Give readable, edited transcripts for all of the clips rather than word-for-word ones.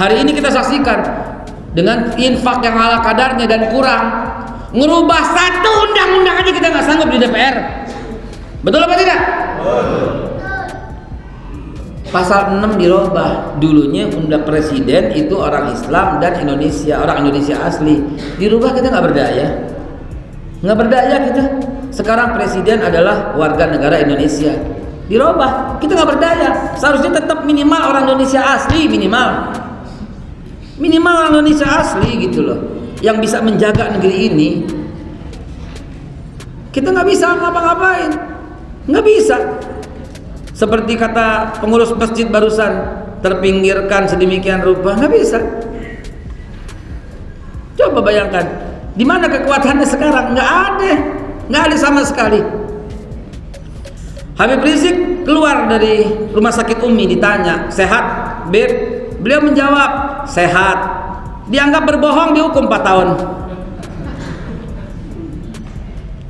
Hari ini kita saksikan dengan infak yang ala kadarnya dan kurang, ngerubah satu undang-undang aja kita nggak sanggup di DPR. Betul apa tidak? Pasal 6 dirubah. Dulunya undang presiden itu orang Islam dan orang Indonesia asli. Dirubah, kita nggak berdaya. Nggak berdaya kita. Sekarang presiden adalah warga negara Indonesia. Dirubah, kita nggak berdaya. Seharusnya tetap minimal orang Indonesia asli, minimal orang Indonesia asli gitu loh, yang bisa menjaga negeri ini. Kita nggak bisa ngapa-ngapain, nggak bisa. Seperti kata pengurus masjid barusan, terpinggirkan sedemikian rupa, nggak bisa. Coba bayangkan, di mana kekuatannya sekarang? Nggak ada sama sekali. Habib Rizik keluar dari rumah sakit Umi, ditanya, sehat, Beb? Beliau menjawab, sehat. Dianggap berbohong, dihukum 4 tahun.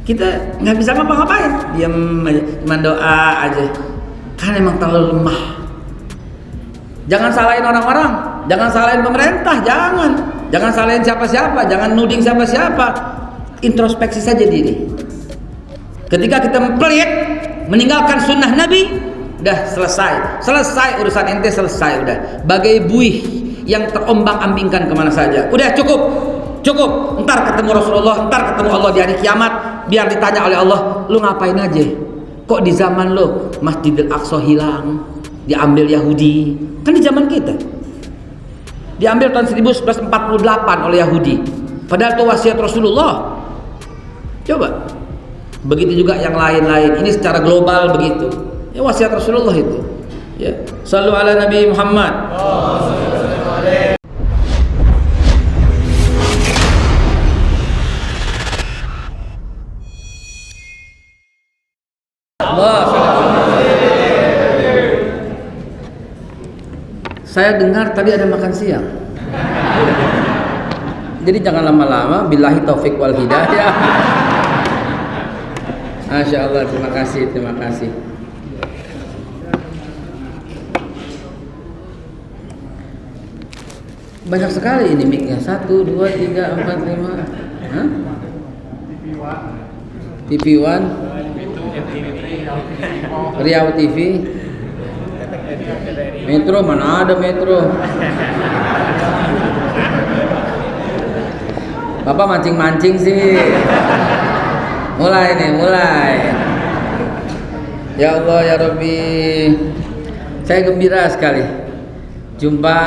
Kita nggak bisa ngapa-ngapain, diam aja, cuma doa aja. Kan emang terlalu lemah. Jangan salahin orang-orang, jangan salahin pemerintah, jangan salahin siapa-siapa, jangan nuding siapa-siapa. Introspeksi saja diri. Ketika kita pelit, meninggalkan sunnah Nabi, udah selesai urusan ente, selesai udah. Bagai buih yang terombang-ambingkan kemana saja. Udah cukup. Ntar ketemu Rasulullah, ntar ketemu Allah di hari kiamat, biar ditanya oleh Allah, lu ngapain aja? Kok di zaman lo Masjidil Aqsa hilang, diambil Yahudi? Kan di zaman kita diambil tahun 1948 oleh Yahudi, padahal itu wasiat Rasulullah. Coba, begitu juga yang lain-lain. Ini secara global begitu. Ya wasiat Rasulullah itu. Ya, sallu ala Nabi Muhammad. Saya dengar tadi ada makan siang. Jadi jangan lama-lama. Billahi taufik wal hidayah. Masya Allah, terima kasih. Banyak sekali ini mic-nya. 1, 2, 3, 4, 5. Hah? TV One, Riau TV, Metro, mana ada Metro? Bapak mancing-mancing sih. Mulai. Ya Allah ya Rabbi, saya gembira sekali jumpa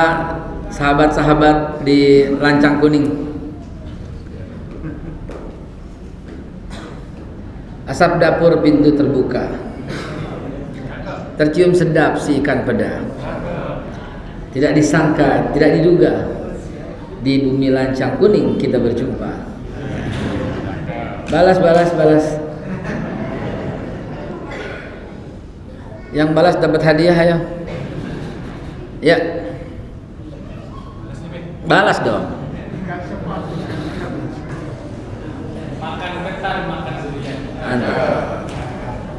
sahabat-sahabat di Lancang Kuning. Asap dapur pintu terbuka, tercium sedap si ikan peda. Tidak disangka, tidak diduga, di bumi Lancang Kuning kita berjumpa. Balas. Yang balas dapat hadiah, ayo. Ya. Balas dong. Makan bentar, makan sendirian. Mantap.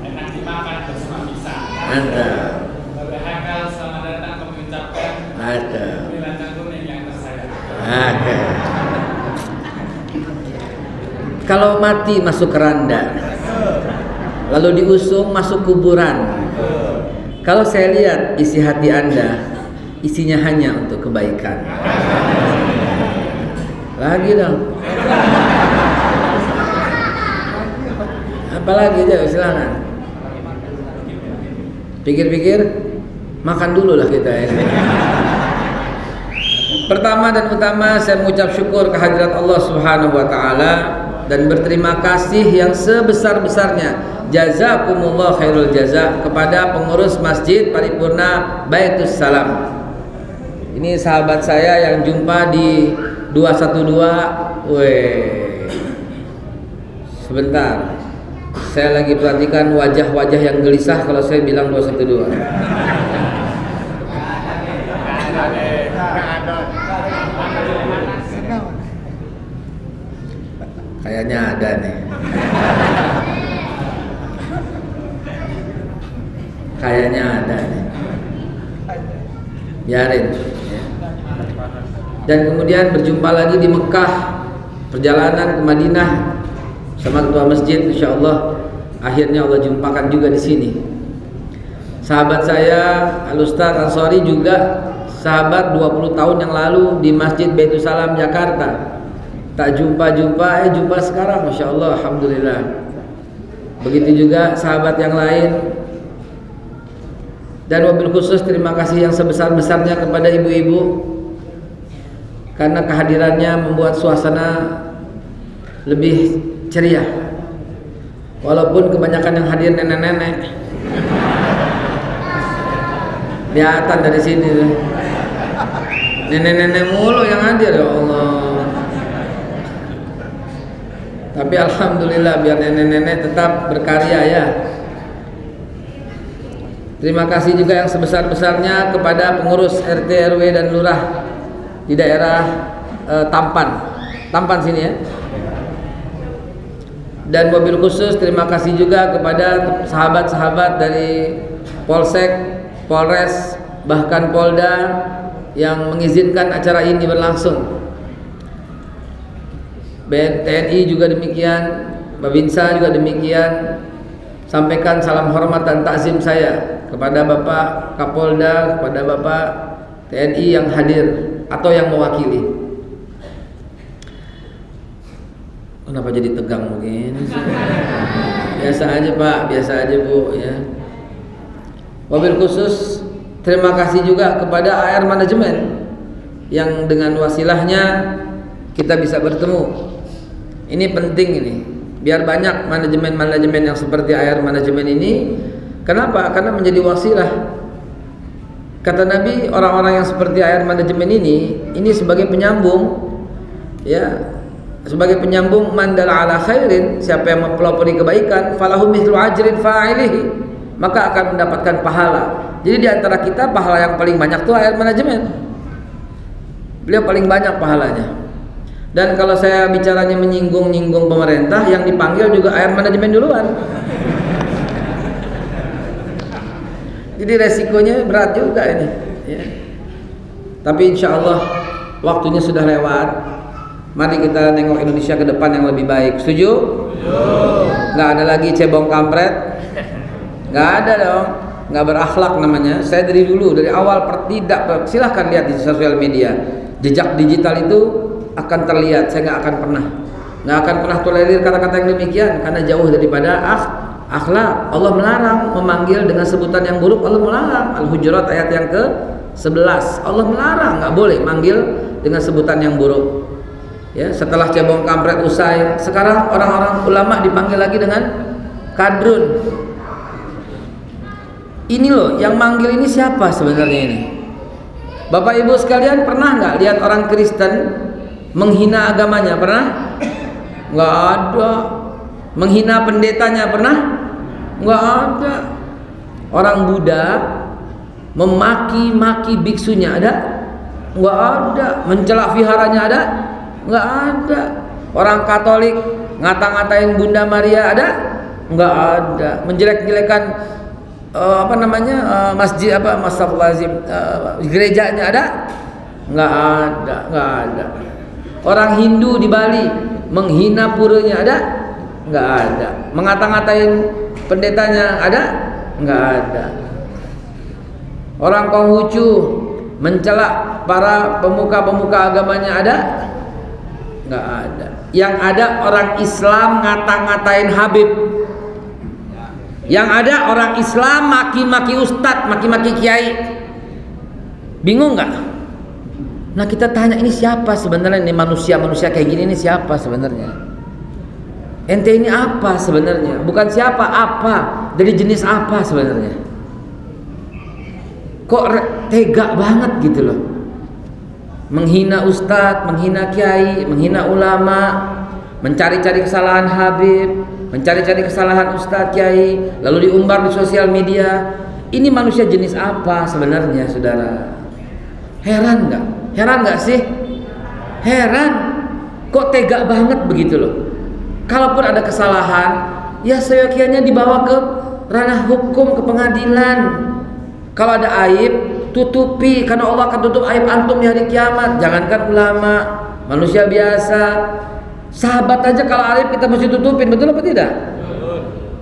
Enak dimakan bersama bisa. Mantap. Bapak Hakal, selamat datang kami ucapkan. Mantap. Bumi Lancang Kuning yang tersayang. Oke. Kalau mati masuk keranda, lalu diusung masuk kuburan. Kalau saya lihat isi hati Anda, isinya hanya untuk kebaikan. Lagi dong. Apalagi aja, silakan. Pikir-pikir, makan dulu lah kita ya. Pertama dan utama saya mengucap syukur kehadirat Allah Subhanahu wa taala dan berterima kasih yang sebesar-besarnya, jazakumullah khairul jaza, kepada pengurus Masjid Paripurna Baitus Salam. Ini sahabat saya yang jumpa di 212. Sebentar, saya lagi perhatikan wajah-wajah yang gelisah kalau saya bilang 212. Kayaknya ada nih. Biarin ya. Dan kemudian berjumpa lagi di Mekah, perjalanan ke Madinah sama ketua masjid, insyaallah akhirnya Allah jumpakan juga di sini. Sahabat saya Al-Ustaz Ansori juga sahabat 20 tahun yang lalu di Masjid Baitul Salam Jakarta. Tak jumpa-jumpa, jumpa sekarang, Masya Allah, Alhamdulillah. Begitu juga sahabat yang lain. Dan wabil khusus terima kasih yang sebesar-besarnya kepada ibu-ibu, karena kehadirannya membuat suasana lebih ceria. Walaupun kebanyakan yang hadir nenek-nenek. Kelihatan dari sini tuh. Nenek-nenek mulu yang hadir, ya Allah. Tapi alhamdulillah biar nenek-nenek tetap berkarya ya. Terima kasih juga yang sebesar-besarnya kepada pengurus RT RW dan lurah di daerah Tampan sini ya. Dan mobil khusus terima kasih juga kepada sahabat-sahabat dari Polsek, Polres, bahkan Polda yang mengizinkan acara ini berlangsung. TNI juga demikian, Babinsa juga demikian. Sampaikan salam hormat dan takzim saya kepada Bapak Kapolda, kepada Bapak TNI yang hadir atau yang mewakili. Kenapa jadi tegang begini? Biasa aja Pak, biasa aja Bu ya. Wabil khusus terima kasih juga kepada AR Manajemen yang dengan wasilahnya kita bisa bertemu. Ini penting ini, biar banyak manajemen-manajemen yang seperti AR Manajemen ini. Kenapa? Karena menjadi wasilah. Kata Nabi, orang-orang yang seperti AR Manajemen ini sebagai penyambung, ya, sebagai penyambung mandala ala khairin, siapa yang mempelopori kebaikan, falahu mithlu ajrin fa'ilihi, maka akan mendapatkan pahala. Jadi di antara kita pahala yang paling banyak tuh AR Manajemen. Beliau paling banyak pahalanya. Dan kalau saya bicaranya menyinggung-nyinggung pemerintah, yang dipanggil juga AR Manajemen duluan. Jadi resikonya berat juga ini ya. Tapi insya Allah waktunya sudah lewat. Mari kita nengok Indonesia ke depan yang lebih baik. Setuju? Nggak ada lagi cebong kampret. Nggak ada dong. Nggak berakhlak namanya. Saya dari dulu, dari awal tidak. Silahkan lihat di sosial media. Jejak digital itu akan terlihat. Saya nggak akan pernah tolerir kata-kata yang demikian, karena jauh daripada akhlak. Allah melarang memanggil dengan sebutan yang buruk. Allah melarang. Al-Hujurat ayat yang ke-11. Allah melarang, nggak boleh manggil dengan sebutan yang buruk. Ya, setelah cebong kampret usai, sekarang orang-orang ulama dipanggil lagi dengan kadrun. Ini loh, yang manggil ini siapa sebenarnya ini? Bapak Ibu sekalian, pernah nggak lihat orang Kristen menghina agamanya? Pernah? Nggak ada. Menghina pendetanya pernah? Nggak ada. Orang Buddha memaki-maki biksunya ada? Nggak ada. Mencela viharanya ada? Nggak ada. Orang Katolik ngata-ngatain Bunda Maria ada? Nggak ada. Menjelek-jelekan masjid gerejanya ada? Nggak ada. Orang Hindu di Bali menghina puranya ada? Nggak ada. Mengata-ngatain pendetanya ada? Nggak ada. Orang Konghucu mencela para pemuka-pemuka agamanya ada? Nggak ada. Yang ada orang Islam ngata-ngatain Habib. Yang ada orang Islam maki-maki ustadz, maki-maki kiai. Bingung nggak? Nah kita tanya, ini siapa sebenarnya? Ini manusia kayak gini, ini siapa sebenarnya? Ente ini apa sebenarnya? Bukan siapa, apa? Dari jenis apa sebenarnya? Kok tega banget gitu loh? Menghina ustadz, menghina kiai, menghina ulama, mencari-cari kesalahan Habib, mencari-cari kesalahan ustadz kiai, lalu diumbar di sosial media. Ini manusia jenis apa sebenarnya, saudara? Heran nggak? Heran nggak sih? Heran. Kok tega banget begitu loh? Kalaupun ada kesalahan, ya seyogianya dibawa ke ranah hukum, ke pengadilan. Kalau ada aib, tutupi, karena Allah akan tutup aib antum di hari kiamat. Jangankan ulama, manusia biasa, sahabat aja kalau aib kita mesti tutupin, betul apa tidak?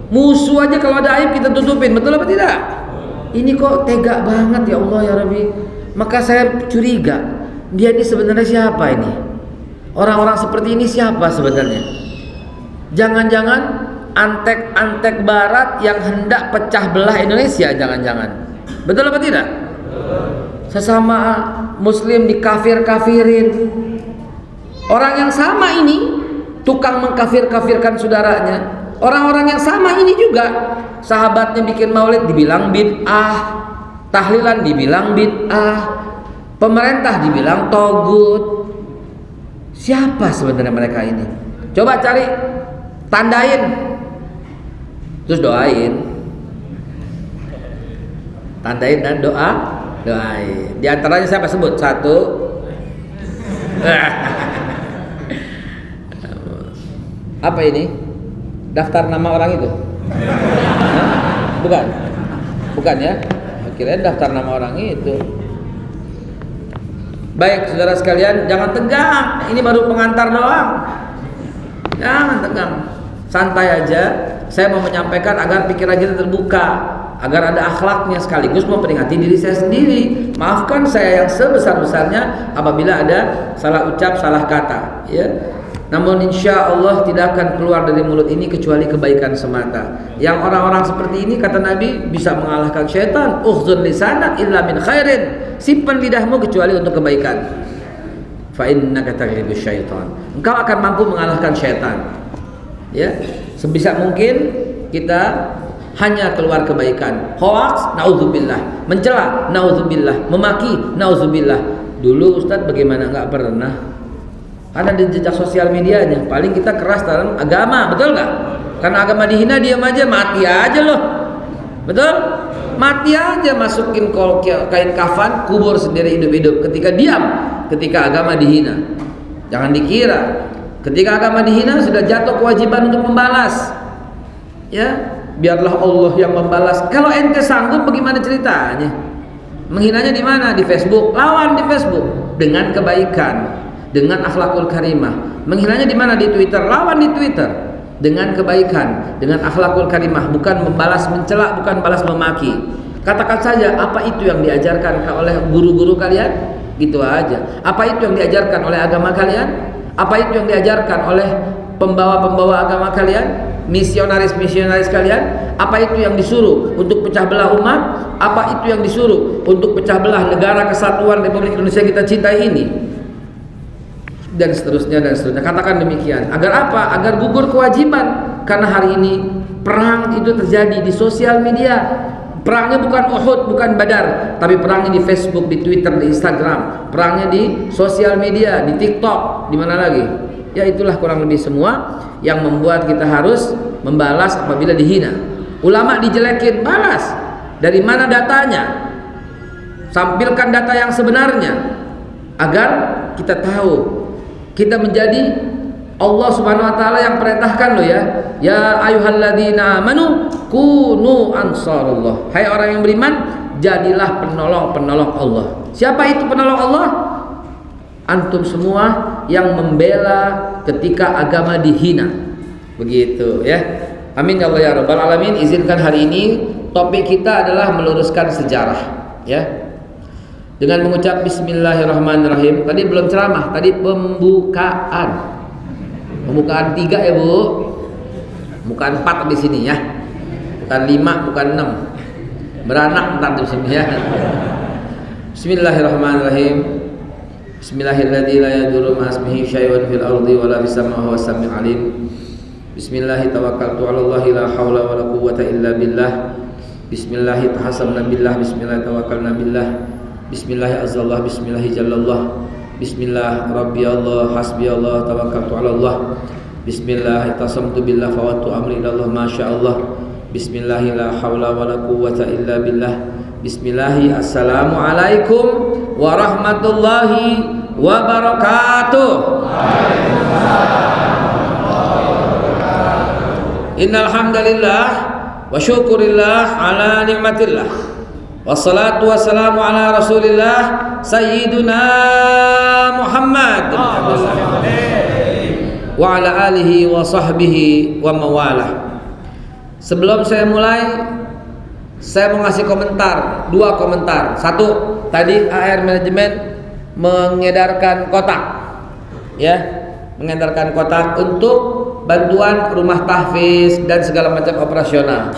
Musuh aja kalau ada aib kita tutupin, betul apa tidak? Ini kok tega banget ya Allah ya Rabbi. Maka saya curiga, dia ini sebenarnya siapa ini? Orang-orang seperti ini siapa sebenarnya? Jangan-jangan antek-antek barat yang hendak pecah belah Indonesia, jangan-jangan. Betul apa tidak? Sesama muslim dikafir-kafirin. Orang yang sama ini tukang mengkafir-kafirkan saudaranya. Orang-orang yang sama ini juga sahabatnya bikin maulid dibilang bid'ah, tahlilan dibilang bid'ah, pemerintah dibilang togut. Siapa sebenarnya mereka ini? Coba cari, tandain, terus doain. Tandain dan doain. Di antaranya siapa sebut? Satu. Apa ini? Daftar nama orang itu? Bukan? Bukan ya? Kirain daftar nama orang itu. Baik saudara sekalian, jangan tegang. Ini baru pengantar doang. Jangan tegang. Santai aja. Saya mau menyampaikan agar pikiran kita terbuka, agar ada akhlaknya, sekaligus memperingati diri saya sendiri. Maafkan saya yang sebesar-besarnya apabila ada salah ucap, salah kata, ya. Namun insya Allah tidak akan keluar dari mulut ini kecuali kebaikan semata. Yang orang-orang seperti ini kata Nabi bisa mengalahkan syaitan. Ukhzun lisanak illa min khairin. Simpan lidahmu kecuali untuk kebaikan. Fa innaka taghlibus syaitan. Engkau akan mampu mengalahkan syaitan. Ya, sebisa mungkin kita hanya keluar kebaikan. Hoax, naudzubillah. Mencela, naudzubillah. Memaki, naudzubillah. Dulu Ustadz bagaimana nggak pernah? Karena di jejak sosial medianya paling kita keras dalam agama, betul nggak? Karena agama dihina, diam aja, mati aja loh, betul? Mati aja, masukin kain kafan, kubur sendiri hidup-hidup. Ketika diam, ketika agama dihina, jangan dikira ketika agama dihina sudah jatuh kewajiban untuk membalas. Ya, biarlah Allah yang membalas. Kalau ente sanggup, bagaimana ceritanya? Menghinanya di mana? Di Facebook. Lawan di Facebook dengan kebaikan, dengan akhlakul karimah. Menghinanya di mana? Di Twitter. Lawan di Twitter dengan kebaikan, dengan akhlakul karimah, bukan membalas mencela, bukan balas memaki. Katakan saja, apa itu yang diajarkan oleh guru-guru kalian? Gitu aja. Apa itu yang diajarkan oleh agama kalian? Apa itu yang diajarkan oleh pembawa-pembawa agama kalian? Misionaris-misionaris kalian? Apa itu yang disuruh untuk pecah belah umat? Apa itu yang disuruh untuk pecah belah negara kesatuan Republik Indonesia kita cintai ini? Dan seterusnya dan seterusnya. Katakan demikian. Agar apa? Agar gugur kewajiban. Karena hari ini perang itu terjadi di sosial media. Perangnya bukan Uhud, bukan Badar, tapi perangnya di Facebook, di Twitter, di Instagram. Perangnya di sosial media, di TikTok, di mana lagi? Ya itulah kurang lebih semua yang membuat kita harus membalas apabila dihina. Ulama dijelekin, balas. Dari mana datanya? Sampilkan data yang sebenarnya agar kita tahu. Kita menjadi Allah Subhanahu wa taala yang perintahkan loh ya. Ya ayyuhalladzina amanu kunu ansarullah. Hai orang yang beriman, jadilah penolong-penolong Allah. Siapa itu penolong Allah? Antum semua yang membela ketika agama dihina. Begitu ya. Amin ya Allah ya rabbal alamin. Izinkan hari ini topik kita adalah meluruskan sejarah ya. Dengan mengucap bismillahirrahmanirrahim. Tadi belum ceramah, tadi pembukaan. Pembukaan 3 ya Bu. Bukan 4 di sini ya. Bukan 5, bukan 6. Beranak ntar di sini ya. Bismillahirrahmanirrahim. Bismillahirrahmanirrahim. La yadurru ma ismihi syai'un fil ardi wa la fis samaa'i wa huwas samiul alim. Bismillah tawakkaltu 'ala Allah la haula wa la quwwata illa billah. Bismillah tahasamna billah. Bismillah tawakkalna billah. Bismillah azallah, bismillah jallallah. Bismillah rabbi Allah, hasbi Allah, tawakkaltu ala Allah. Bismillah tasamtu billah, fawattu amri ila Allah, masya Allah. Bismillah la hawla wa la quwwata illa billah. Bismillah, assalamualaikum warahmatullahi wabarakatuh. Innal hamdalillah wa syukurillah ala nikmatillah. Wassalatu wassalamu ala Rasulillah Sayyiduna Muhammad wa ala alihi wa sahbihi wa mawalah. Sebelum saya mulai, saya mau ngasih komentar, 2 komentar. Satu, tadi AR Manajemen mengedarkan kotak, ya, mengedarkan kotak untuk bantuan rumah tahfiz dan segala macam operasional.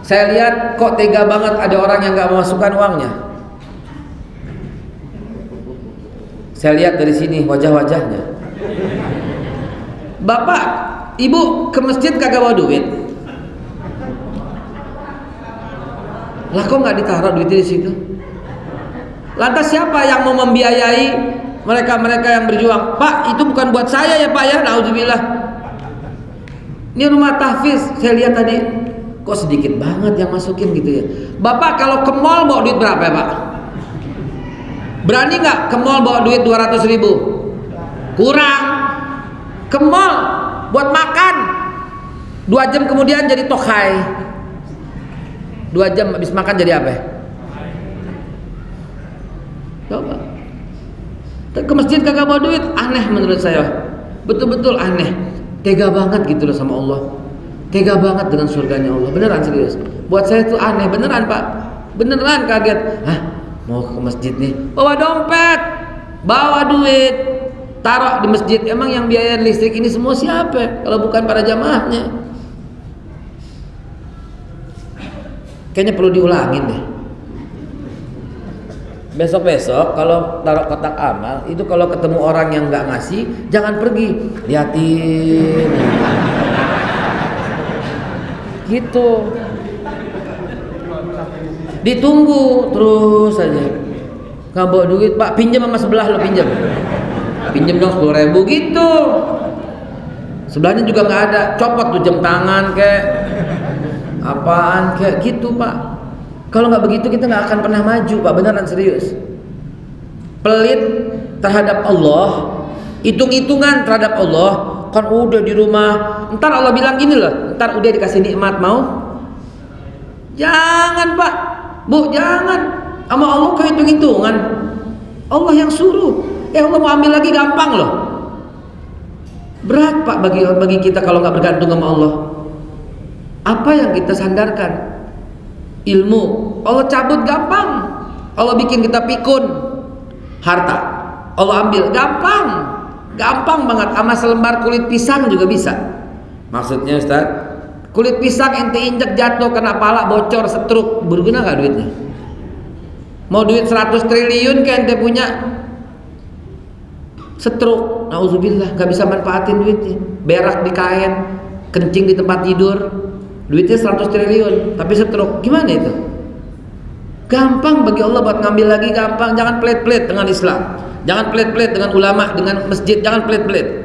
Saya lihat kok tega banget ada orang yang nggak memasukkan uangnya. Saya lihat dari sini wajah-wajahnya. Bapak, ibu ke masjid kagak bawa duit. Lah kok nggak ditaruh duitnya di situ? Lantas siapa yang mau membiayai mereka-mereka yang berjuang? Pak, itu bukan buat saya ya Pak ya, naudzubillah. Ini rumah tahfiz, saya lihat tadi kok sedikit banget yang masukin gitu ya. Bapak kalau ke mall bawa duit berapa ya Pak? Berani nggak ke mall bawa duit 200.000? Kurang. Ke mall buat makan 2 jam kemudian jadi tokai. 2 jam habis makan jadi apa? Coba. Ke masjid kagak bawa duit, aneh menurut saya. Betul-betul aneh. Tega banget gitu loh sama Allah. Tega banget dengan surganya Allah. Beneran serius. Buat saya itu aneh, beneran Pak. Beneran kaget. Hah? Mau ke masjid nih, bawa dompet, bawa duit, taruh di masjid. Emang yang biaya listrik ini semua siapa? Kalau bukan para jamaahnya. Kayaknya perlu diulangin deh. Besok-besok kalau taruh kotak amal itu, kalau ketemu orang yang nggak ngasih, jangan pergi, liatin gitu, ditunggu terus aja. Nggak bawa duit, Pak, pinjam sama sebelah lo, pinjam dong 10.000 gitu. Sebelahnya juga nggak ada, copot tuh jam tangan kayak apaan kayak gitu Pak. Kalau nggak begitu kita nggak akan pernah maju Pak, beneran serius. Pelit terhadap Allah, hitung-hitungan terhadap Allah, kan udah di rumah. Ntar Allah bilang gini loh, ntar udah dikasih nikmat mau? Jangan Pak, Bu, jangan. Sama Allah ke hitung-hitungan. Allah yang suruh. Allah mau ambil lagi gampang loh. Berat Pak bagi kita kalau nggak bergantung sama Allah. Apa yang kita sandarkan? Ilmu. Allah cabut gampang. Allah bikin kita pikun. Harta Allah ambil gampang. Gampang banget. Sama selembar kulit pisang juga bisa. Maksudnya Ustaz, kulit pisang ente injek jatuh kena pala bocor setruk, berguna gak duitnya? Mau duit 100 triliun kayak ente punya, setruk, nauzubillah, gak bisa manfaatin duitnya. Berak di kain, kencing di tempat tidur, duitnya 100 triliun tapi setruk, gimana itu? Gampang bagi Allah buat ngambil lagi, gampang. Jangan pelit-pelit dengan Islam, jangan pelit-pelit dengan ulama, dengan masjid, jangan pelit-pelit.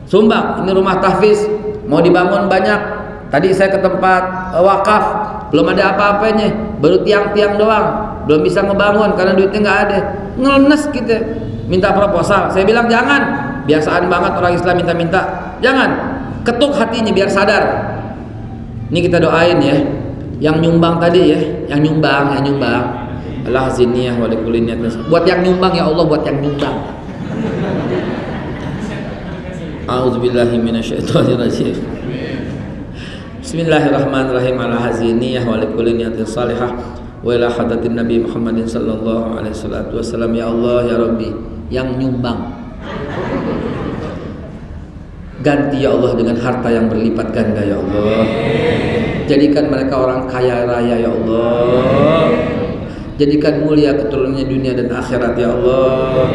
Sumbang, ini rumah tahfiz mau dibangun banyak. Tadi saya ke tempat wakaf, belum ada apa-apanya, baru tiang-tiang doang, belum bisa ngebangun karena duitnya nggak ada. Ngeles kita minta proposal, saya bilang jangan, biasaan banget orang Islam minta-minta, jangan, ketuk hatinya biar sadar. Ini kita doain ya, yang nyumbang tadi ya, yang nyumbang Allah haziniyah wa likulli niyatin. Buat yang nyumbang ya Allah, buat yang nyumbang. A'udzubillahi minasyaitonirrajim. Bismillahirrahmanirrahim. Ala haziniyah wa likulli niyatin salihah wa ila hadratin Nabi Muhammadin sallallahu alaihi wasallam. Ya Allah ya Rabbi, yang nyumbang ganti ya Allah dengan harta yang berlipat ganda ya Allah. Jadikan mereka orang kaya raya ya Allah. Jadikan mulia keturunannya dunia dan akhirat ya Allah.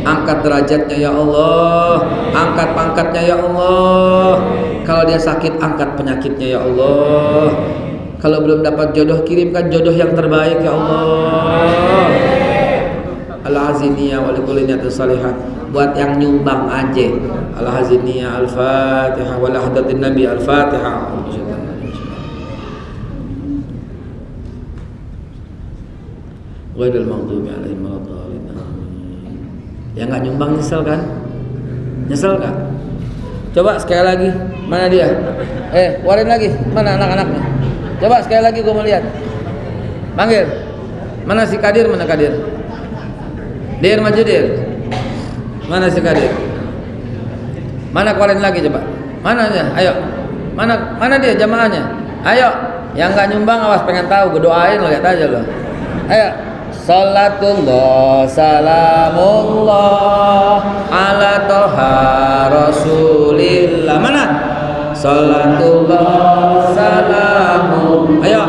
Angkat derajatnya ya Allah. Angkat pangkatnya ya Allah. Kalau dia sakit, angkat penyakitnya ya Allah. Kalau belum dapat jodoh, kirimkan jodoh yang terbaik ya Allah. Al-Haziniyah wa likulli niyatin salihah. Buat yang nyumbang aja. Al-Haziniyah, Al-Fatihah wa la hadratin Nabi, Al-Fatihah. Ghairil maghdubi alaihim waladdallin. Yang nggak nyumbang nyesel kan? Nyesel nggak? Coba sekali lagi, mana dia? Keluarin lagi, mana anak-anaknya? Coba sekali lagi gue mau lihat. Manggil, Mana si Kadir? Mana Kadir? Dir maju Dir. Mana si Kadir? Mana keluarin lagi coba? Mana aja? Ayo. Mana dia jamaahnya? Ayo. Yang nggak nyumbang awas pengen tahu, gue doain lo, lihat aja lo. Ayo. Salatullah salamullah ala toha rasulillah. Mana? Salatullah salamullah. Ayo.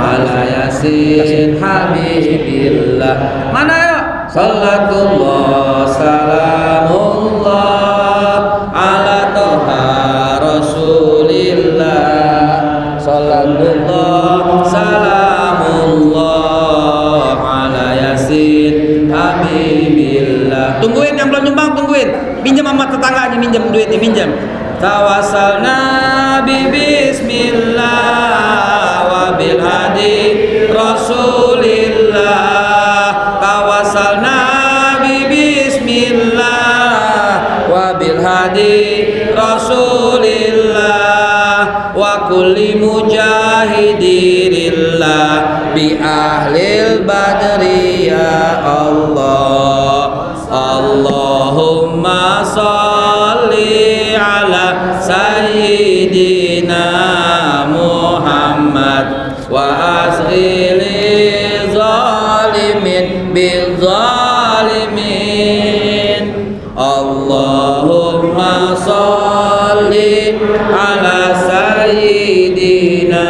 Ala yasin habibillah. Mana ayo? Salatullah salamullah ala toha rasulillah. Salatullah salamullah ala yasin habibillah. Tungguin yang belum nyumbang, tungguin. Minjem sama tetangganya, minjem duitnya, minjem. Tawassalna bi bismillah wa bil hadi rasulillah. Tawassalna bi bismillah wa bil hadi rasulillah wa kulli mujahidillah bi ahlil badri ya Allah. Allahumma sholli ala sayyidina Muhammad wa asghili zalimin bil zalimin. Allahumma sholli ala sayyidina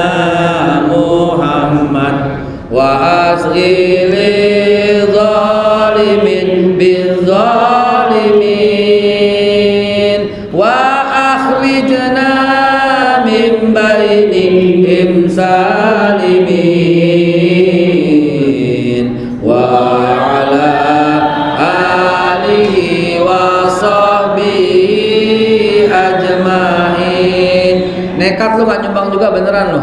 Muhammad wa asghili zalimin bil zalimin wa akhrijna min bainihim salimin wa ala alihi wa sahbihi ajmain. Nekat lu gak nyumbang juga beneran lu.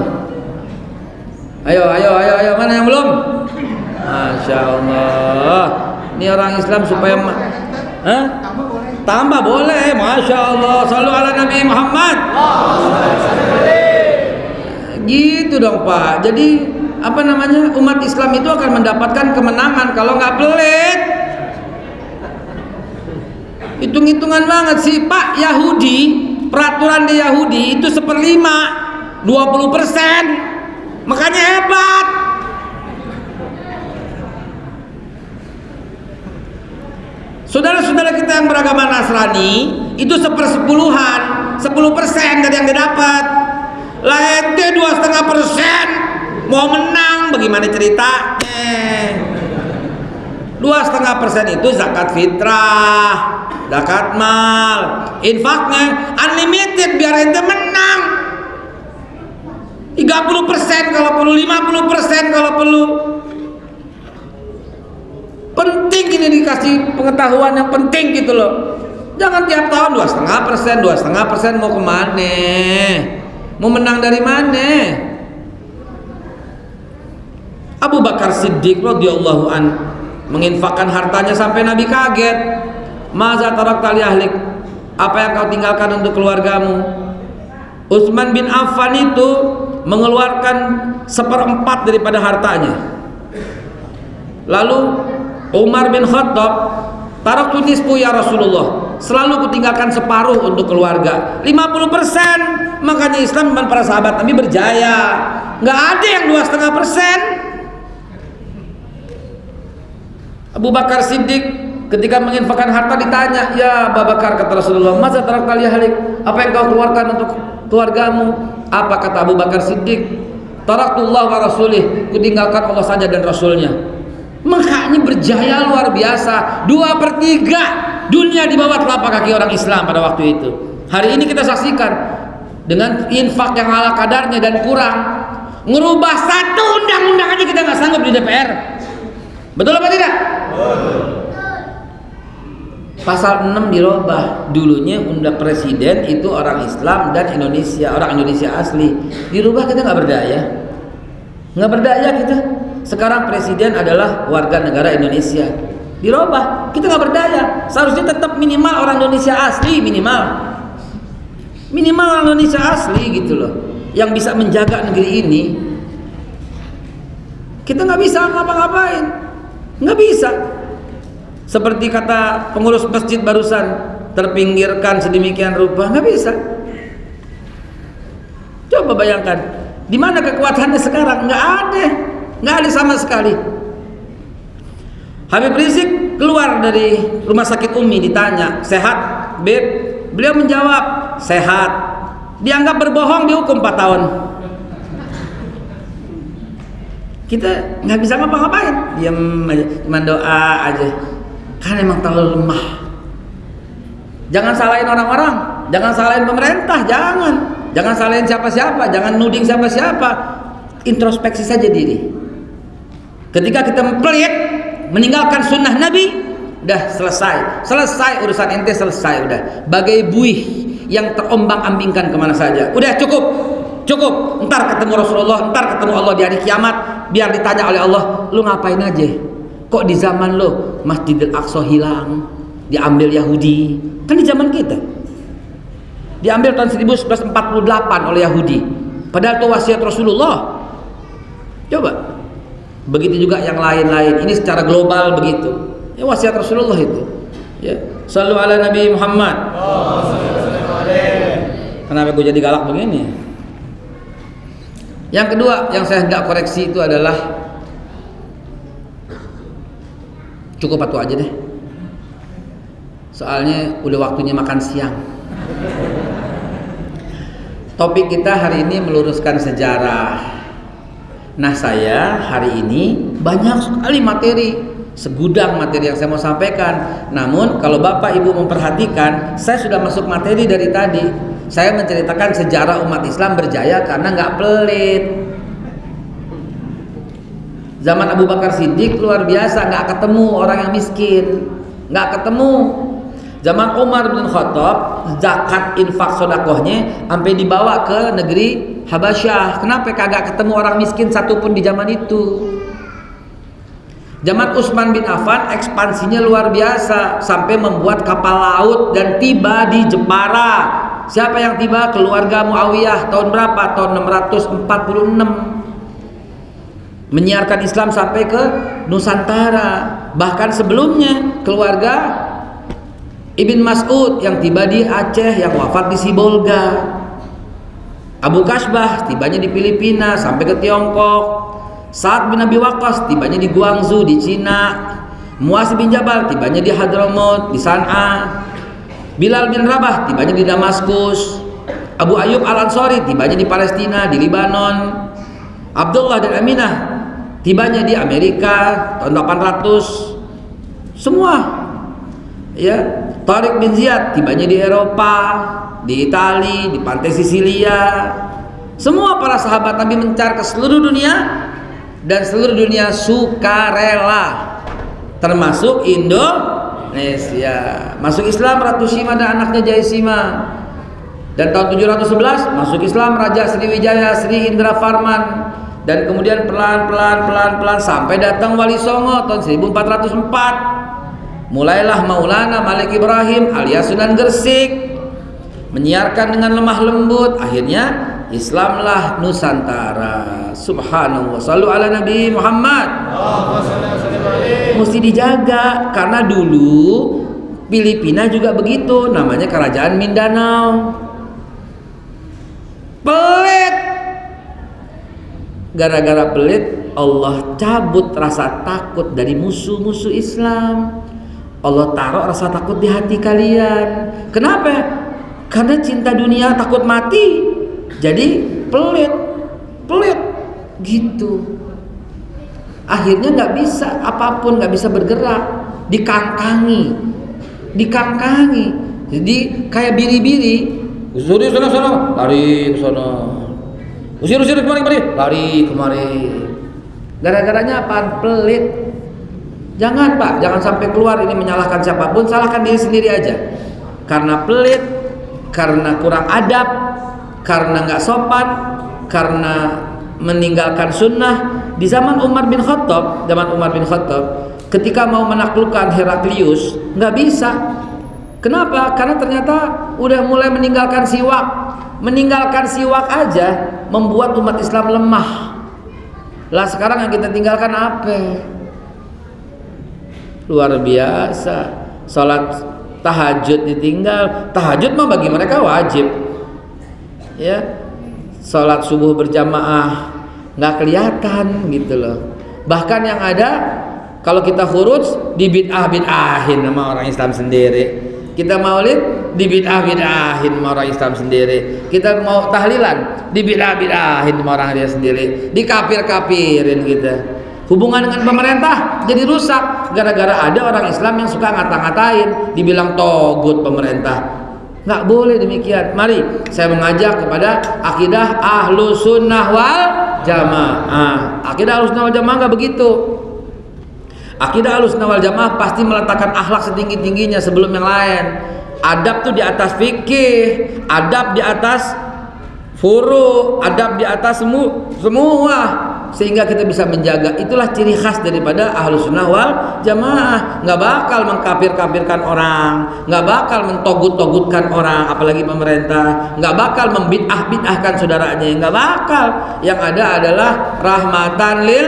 Ayo, mana yang belum? Masya Allah. Ini orang Islam supaya tambah boleh. Masya Allah. Shallu ala Nabi Muhammad. Gitu dong Pak. Jadi apa namanya, umat Islam itu akan mendapatkan kemenangan kalau nggak pelit. Hitung-hitungan banget sih Pak. Yahudi, peraturan di Yahudi itu 1/5, 20%. Makanya hebat. Saudara-saudara kita yang beragama Nasrani itu 1/10, 10% dari yang didapat. Lah ente 2,5% mau menang, bagaimana ceritanya? 2,5% itu zakat fitrah, zakat mal, infaknya unlimited biar ente menang. 30% kalau perlu, 50% kalau perlu. Penting ini dikasih pengetahuan yang penting gitu loh. Jangan tiap tahun 2,5% mau kemana? Mau menang dari mana? Abu Bakar Siddiq radhiyallahu an menginfakkan hartanya sampai Nabi kaget. Maza tarakta li ahlik? Apa yang kau tinggalkan untuk keluargamu? Utsman bin Affan itu mengeluarkan 1/4 daripada hartanya. Lalu Umar bin Khattab, taraktu nisfu ya Rasulullah, selalu kutinggalkan separuh untuk keluarga. 50%. Makanya Islam dan para sahabat Nabi berjaya. Nggak ada yang 2,5%. Abu Bakar Siddiq ketika menginfakkan harta ditanya, ya Abu Bakar, kata Rasulullah, masa tarakta li ahlik? Apa yang kau keluarkan untuk keluargamu? Apa kata Abu Bakar Siddiq? Taraktullah wa rasulih, kutinggalkan Allah saja dan Rasulnya. Makanya berjaya luar biasa. 2/3 dunia di bawah telapak kaki orang Islam pada waktu itu. Hari ini kita saksikan dengan infak yang ala kadarnya dan kurang, ngerubah satu undang-undang aja kita nggak sanggup di DPR. Betul apa tidak? Pasal 6 dirubah. Dulunya undang presiden itu orang Islam dan Indonesia, orang Indonesia asli. Dirubah, kita nggak berdaya. Nggak berdaya kita. Sekarang presiden adalah warga negara Indonesia. Dirubah, kita nggak berdaya. Seharusnya tetap minimal orang Indonesia asli, minimal orang Indonesia asli gitu loh, yang bisa menjaga negeri ini. Kita nggak bisa ngapa-ngapain, nggak bisa. Seperti kata pengurus masjid barusan, terpinggirkan sedemikian rupa, nggak bisa. Coba bayangkan, di mana kekuatannya sekarang? Nggak ada sama sekali. Habib Rizik keluar dari rumah sakit Umi, ditanya, sehat, Beb? Beliau menjawab, sehat. Dianggap berbohong, dihukum 4 tahun. Kita nggak bisa ngapa-ngapain, diam aja, cuma doa aja. Kan emang terlalu lemah. Jangan salahin orang-orang, jangan salahin pemerintah, jangan salahin siapa-siapa, jangan nuding siapa-siapa. Introspeksi saja diri. Ketika kita pelit, meninggalkan sunnah Nabi, udah selesai urusan ente, selesai udah. Bagai buih yang terombang-ambingkan kemana saja. Udah cukup. Ntar ketemu Rasulullah, ntar ketemu Allah di hari kiamat. Biar ditanya oleh Allah, lu ngapain aja? Kok di zaman lo Masjidil Aqsa hilang, diambil Yahudi? Kan di zaman kita diambil tahun 1948 oleh Yahudi, padahal itu wasiat Rasulullah. Coba, begitu juga yang lain-lain. Ini secara global begitu. Ya wasiat Rasulullah itu. Ya, sallu ala Nabi Muhammad. Kenapa gue jadi galak begini? Yang kedua yang saya hendak koreksi itu adalah, cukup patuh aja deh. Soalnya udah waktunya makan siang. Topik kita hari ini meluruskan sejarah. Nah, saya hari ini banyak sekali materi, segudang materi yang saya mau sampaikan. Namun kalau Bapak Ibu memperhatikan, saya sudah masuk materi dari tadi. Saya menceritakan sejarah umat Islam berjaya karena nggak pelit. Zaman Abu Bakar Siddiq luar biasa, nggak ketemu orang yang miskin, nggak ketemu. Zaman Umar bin Khattab, zakat infak sodakohnya sampai dibawa ke negeri Habasyah. Kenapa kagak ketemu orang miskin satupun di zaman itu? Zaman Utsman bin Affan ekspansinya luar biasa sampai membuat kapal laut dan tiba di Jepara. Siapa yang tiba? Keluarga Muawiyah. Tahun berapa? Tahun 646. Menyiarkan Islam sampai ke Nusantara. Bahkan sebelumnya keluarga Ibn Mas'ud yang tiba di Aceh, yang wafat di Sibolga. Abu Kasbah tibanya di Filipina sampai ke Tiongkok. Sa'ad bin Abi Waqqas tibanya di Guangzhou di Cina. Muaz bin Jabal tibanya di Hadramaut di San'a. Bilal bin Rabah tibanya di Damaskus. Abu Ayyub Al-Ansari tibanya di Palestina, di Libanon. Abdullah dan Aminah tibanya di Amerika tahun 800. Semua, ya. Tariq bin Ziyad tibanya di Eropa, di Itali, di pantai Sisilia. Semua para sahabat Nabi mencar ke seluruh dunia, dan seluruh dunia sukarela, termasuk Indonesia. Masuk Islam Ratu Sima dan anaknya Jaisima. Dan tahun 711 masuk Islam Raja Sriwijaya Sri Indra Farman. Dan kemudian pelan-pelan sampai datang Wali Songo tahun 1404. Mulailah Maulana Malik Ibrahim alias Sunan Gresik menyiarkan dengan lemah lembut. Akhirnya Islamlah Nusantara. Subhanallah. Sallu ala Nabi Muhammad. Mesti dijaga karena dulu Filipina juga begitu, namanya Kerajaan Mindanao. Pelit. Gara-gara pelit Allah cabut rasa takut dari musuh-musuh Islam. Allah taruh rasa takut di hati kalian. Kenapa? Karena cinta dunia, takut mati. Jadi pelit gitu. Akhirnya nggak bisa apapun, nggak bisa bergerak, dikangkangi. Jadi kayak biri-biri, usir sana, lari ke sana. Usir kemari, lari kemari. Gara-garanya apa? Pelit. Jangan Pak, jangan sampai keluar ini menyalahkan siapapun, salahkan diri sendiri aja. Karena pelit, karena kurang adab, karena nggak sopan, karena meninggalkan sunnah. Di zaman Umar bin Khattab, ketika mau menaklukkan Heraklius, nggak bisa. Kenapa? Karena ternyata udah mulai meninggalkan siwak. Meninggalkan siwak aja membuat umat Islam lemah. Lah sekarang yang kita tinggalkan apa? Luar biasa. Salat tahajud ditinggal. Tahajud mah bagi mereka wajib. Ya. Salat subuh berjamaah nggak kelihatan gitu loh. Bahkan yang ada kalau kita khuruj dibid'ah-bid'ahin sama orang Islam sendiri. Kita maulid dibid'ah-bid'ahin sama orang Islam sendiri. Kita mau tahlilan dibid'ah-bid'ahin sama orang dia sendiri. Dikafir-kafirin kita. Hubungan dengan pemerintah jadi rusak gara-gara ada orang Islam yang suka ngata-ngatain, dibilang togut pemerintah. Nggak boleh demikian. Mari saya mengajak kepada akidah Ahlus Sunnah wal Jamaah. Akidah Ahlus Sunnah wal Jamaah nggak begitu. Akidah Ahlus Sunnah wal Jamaah pasti meletakkan akhlak setinggi-tingginya sebelum yang lain. Adab tuh di atas fikih, adab di atas furu, adab di atas semua, sehingga kita bisa menjaga. Itulah ciri khas daripada Ahlus Sunnah wal Jamaah. Nggak bakal mengkafir-kafirkan orang, nggak bakal mentogut-togutkan orang, apalagi pemerintah, nggak bakal membid'ah-bid'ahkan saudaranya, nggak bakal. Yang ada adalah rahmatan lil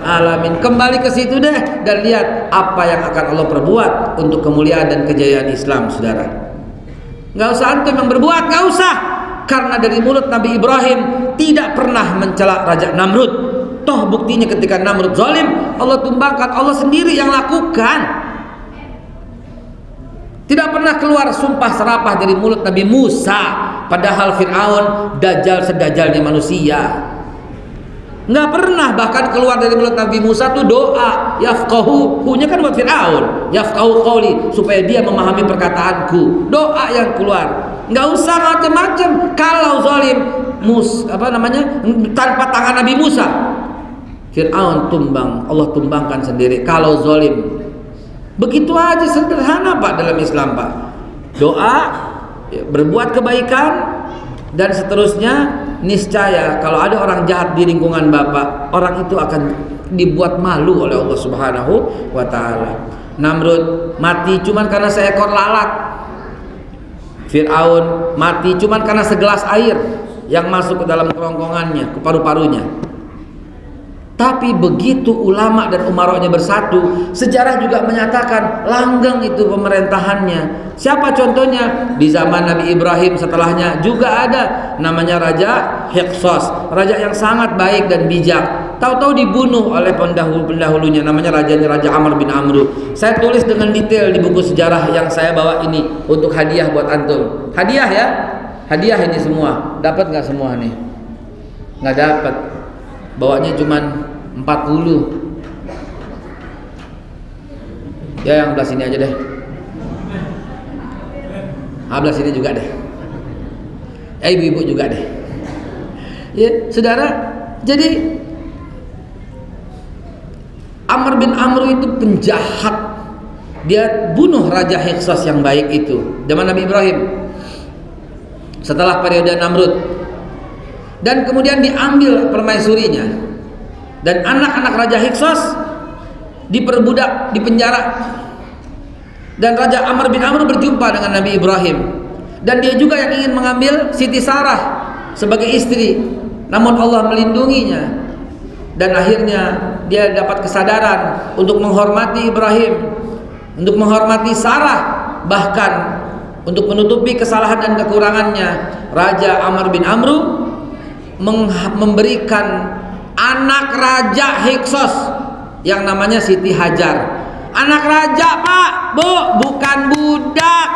alamin. Kembali ke situ deh dan lihat apa yang akan Allah perbuat untuk kemuliaan dan kejayaan Islam, saudara. Nggak usah antum yang berbuat, nggak usah. Karena dari mulut Nabi Ibrahim tidak pernah mencela Raja Namrud. Toh buktinya ketika Namrud zalim, Allah tumbangkan, Allah sendiri yang lakukan. Tidak pernah keluar sumpah serapah dari mulut Nabi Musa, padahal Fir'aun dajjal sedajalnya manusia. Nggak pernah bahkan keluar dari mulut Nabi Musa tuh doa yafqahu, hu-nya kan buat Fir'aun, yafqahu qawli, supaya dia memahami perkataanku. Doa yang keluar. Nggak usah macam-macam. Kalau zalim tanpa tangan Nabi Musa, Fir'aun tumbang, Allah tumbangkan sendiri. Kalau zalim begitu aja, sederhana Pak dalam Islam Pak. Doa, berbuat kebaikan, dan seterusnya. Niscaya kalau ada orang jahat di lingkungan Bapak, orang itu akan dibuat malu oleh Allah Subhanahu wa taala. Namrud mati cuman karena seekor lalat. Fir'aun mati cuman karena segelas air yang masuk ke dalam kerongkongannya, ke paru-parunya. Tapi begitu ulama dan umaranya bersatu, sejarah juga menyatakan langgeng itu pemerintahannya. Siapa contohnya? Di zaman Nabi Ibrahim setelahnya juga ada namanya Raja Hyksos, raja yang sangat baik dan bijak. Tahu-tahu dibunuh oleh pendahulunya, namanya Raja Amr bin Amru. Saya tulis dengan detail di buku sejarah yang saya bawa ini untuk hadiah buat antum. Hadiah ya, hadiah ini semua. Dapat nggak semua nih? Nggak dapat. Bawanya cuman 40. Ya yang belah sini aja deh. Belah sini juga deh. Ibu-ibu juga deh. Ya, saudara. Jadi Amr bin Amru itu penjahat. Dia bunuh Raja Hyksos yang baik itu zaman Nabi Ibrahim. Setelah periode Namrud. Dan kemudian diambil permaisurinya, dan anak-anak Raja Hyksos diperbudak, dipenjara. Dan Raja Amr bin Amr berjumpa dengan Nabi Ibrahim, dan dia juga yang ingin mengambil Siti Sarah sebagai istri, namun Allah melindunginya. Dan akhirnya dia dapat kesadaran untuk menghormati Ibrahim, untuk menghormati Sarah, bahkan untuk menutupi kesalahan dan kekurangannya. Raja Amr bin Amru memberikan anak Raja Hyksos yang namanya Siti Hajar. Anak raja Pak, Bu, bukan budak.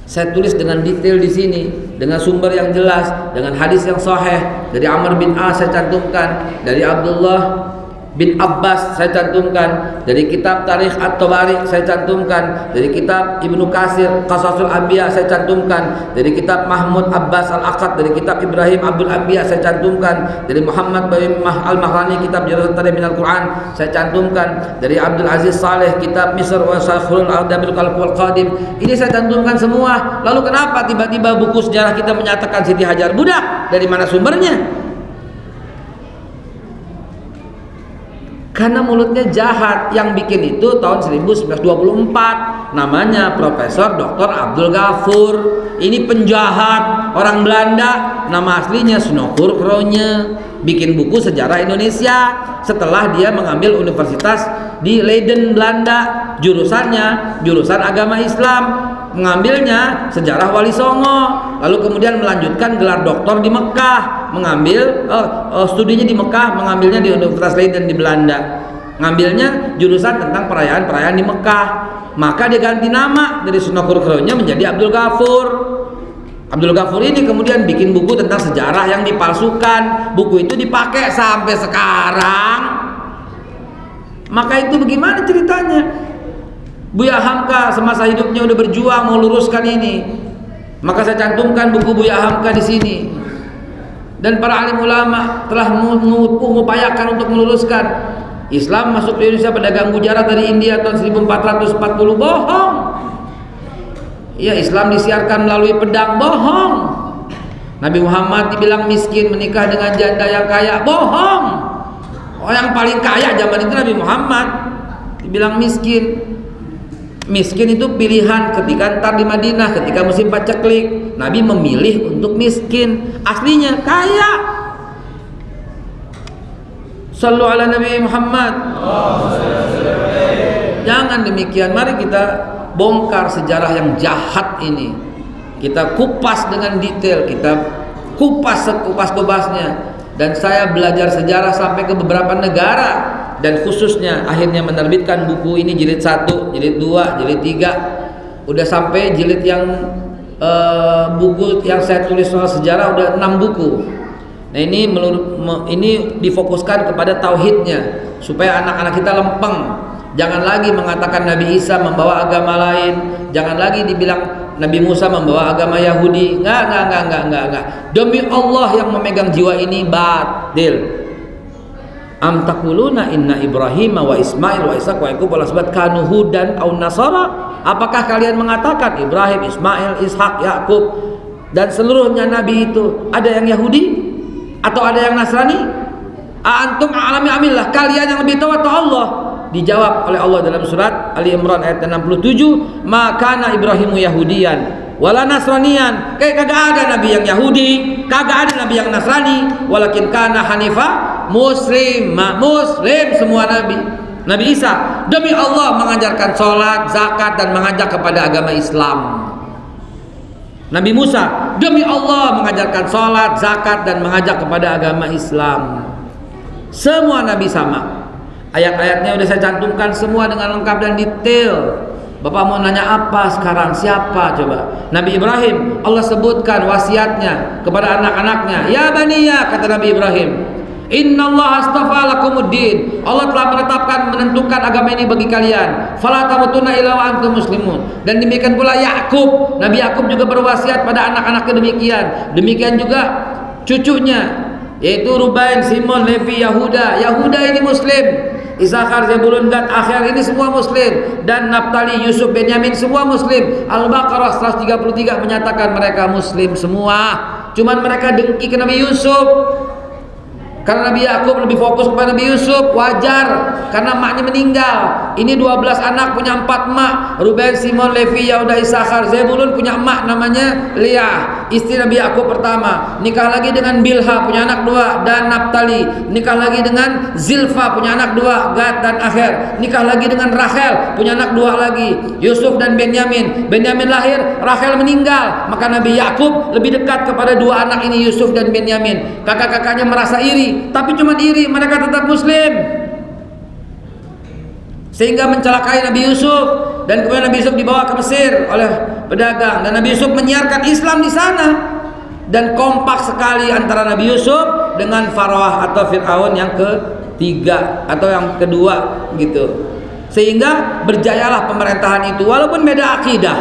Saya tulis dengan detail di sini, dengan sumber yang jelas, dengan hadis yang sahih. Dari Amr bin As saya cantumkan, dari Abdullah bin Abbas saya cantumkan, dari kitab Tarikh At-Tabari saya cantumkan, dari kitab Ibnu Katsir Qasasul Anbiya saya cantumkan, dari kitab Mahmud Abbas Al-Aqad, dari kitab Ibrahim Abdul Anbiya saya cantumkan, dari Muhammad bin Al-Mahrani kitab Jalalain Tarikh min Al-Quran saya cantumkan, dari Abdul Aziz Saleh kitab Misr wa Syakhul Adabil Qalb wal Qadim. Ini saya cantumkan semua. Lalu kenapa tiba-tiba buku sejarah kita menyatakan Siti Hajar budak? Dari mana sumbernya? Karena mulutnya jahat. Yang bikin itu tahun 1924, namanya Profesor Dr. Abdul Ghafur. Ini penjahat orang Belanda, nama aslinya Snokur Kronje. bikin buku sejarah Indonesia setelah dia mengambil universitas di Leiden, Belanda. Jurusan agama Islam, mengambilnya sejarah Wali Songo, lalu kemudian melanjutkan gelar doktor di Mekah, mengambil studinya di Mekah, mengambilnya di Universitas Leiden di Belanda, ngambilnya jurusan tentang perayaan-perayaan di Mekah. Maka dia ganti nama dari Sunakur Kronya menjadi Abdul Ghafur. Abdul Ghafur ini kemudian bikin buku tentang sejarah yang dipalsukan. Buku itu dipakai sampai sekarang. Maka itu bagaimana ceritanya? Buya Hamka semasa hidupnya udah berjuang mau luruskan ini. Maka saya cantumkan buku Buya Hamka di sini. Dan para alim ulama telah mengupayakan untuk meluruskan. Islam masuk ke Indonesia pedagang Gujarat dari India tahun 1440, bohong. Ya, Islam disiarkan melalui pedang, bohong. Nabi Muhammad dibilang miskin menikah dengan janda yang kaya, bohong. Oh, yang paling kaya zaman itu Nabi Muhammad dibilang miskin. Miskin itu pilihan ketika ntar di Madinah ketika musim paceklik, Nabi memilih untuk miskin. Aslinya kaya. Sallu ala Nabi Muhammad. Jangan demikian. Mari kita bongkar sejarah yang jahat ini. Kita kupas dengan detail, kita kupas sekupas-kupasnya. Dan saya belajar sejarah sampai ke beberapa negara, dan khususnya akhirnya menerbitkan buku ini jilid 1, jilid 2, jilid 3. Udah sampai jilid yang buku yang saya tulis soal sejarah udah 6 buku. Nah, ini difokuskan kepada tauhidnya supaya anak-anak kita lempeng. Jangan lagi mengatakan Nabi Isa membawa agama lain, jangan lagi dibilang Nabi Musa membawa agama Yahudi. Enggak. Demi Allah yang memegang jiwa ini batil. Am taquluna inna Ibrahim wa Ismail wa Ishaq wa Yaqub wal asbat kanu hudan aw nasara? Apakah kalian mengatakan Ibrahim, Ismail, Ishak, Yakub dan seluruhnya nabi itu ada yang Yahudi atau ada yang Nasrani? Antum alami amillah, kalian yang lebih tahu atau Allah? Dijawab oleh Allah dalam surat Ali Imran ayat 67, "Maka Ibrahimu Yahudian wala Nasranian." Kayak kagak ada nabi yang Yahudi, kagak ada nabi yang Nasrani, walakin kana hanifa muslim semua nabi. Nabi Isa demi Allah mengajarkan sholat, zakat dan mengajak kepada agama Islam. Nabi Musa demi Allah mengajarkan sholat, zakat dan mengajak kepada agama Islam. Semua nabi sama. Ayat-ayatnya udah saya cantumkan semua dengan lengkap dan detail. Bapak mau nanya apa sekarang? Siapa coba? Nabi Ibrahim, Allah sebutkan wasiatnya kepada anak-anaknya. Ya baniya, kata Nabi Ibrahim, Innallaha astafa lakumuddin. Allah telah menentukan agama ini bagi kalian. Fala tamutunna illa wa antum muslimun. Dan demikian pula Yakub. Nabi Yakub juga berwasiat pada anak-anaknya demikian. Demikian juga cucunya, yaitu Rubain, Simon, Levi, Yahuda. Yahuda ini muslim. Isakhar, Zebulun, Gad, Akhir ini semua muslim. Dan Naftali, Yusuf, Benyamin semua muslim. Al-Baqarah 133 menyatakan mereka muslim semua. Cuman mereka dengki ke Nabi Yusuf. Karena Nabi Yakub lebih fokus kepada Nabi Yusuf, wajar karena maknya meninggal. Ini 12 anak punya 4 mak. Ruben, Simon, Levi, Yahuda, Isakhar, Zebulun punya emak namanya Leah, istri Nabi Yakub pertama. Nikah lagi dengan Bilha, punya anak 2, dan Naftali. Nikah lagi dengan Zilfa, punya anak 2, Gad dan Akhir. Nikah lagi dengan Rachel, punya anak 2 lagi, Yusuf dan Benyamin. Benyamin lahir, Rachel meninggal. Maka Nabi Yakub lebih dekat kepada 2 anak ini, Yusuf dan Benyamin. Kakak-kakaknya merasa iri, tapi cuma iri, mereka tetap muslim, sehingga mencelakai Nabi Yusuf. Dan kemudian Nabi Yusuf dibawa ke Mesir oleh pedagang, dan Nabi Yusuf menyiarkan Islam di sana. Dan kompak sekali antara Nabi Yusuf dengan Faroah atau Fir'aun yang ketiga atau yang kedua gitu. Sehingga berjayalah pemerintahan itu walaupun beda akidah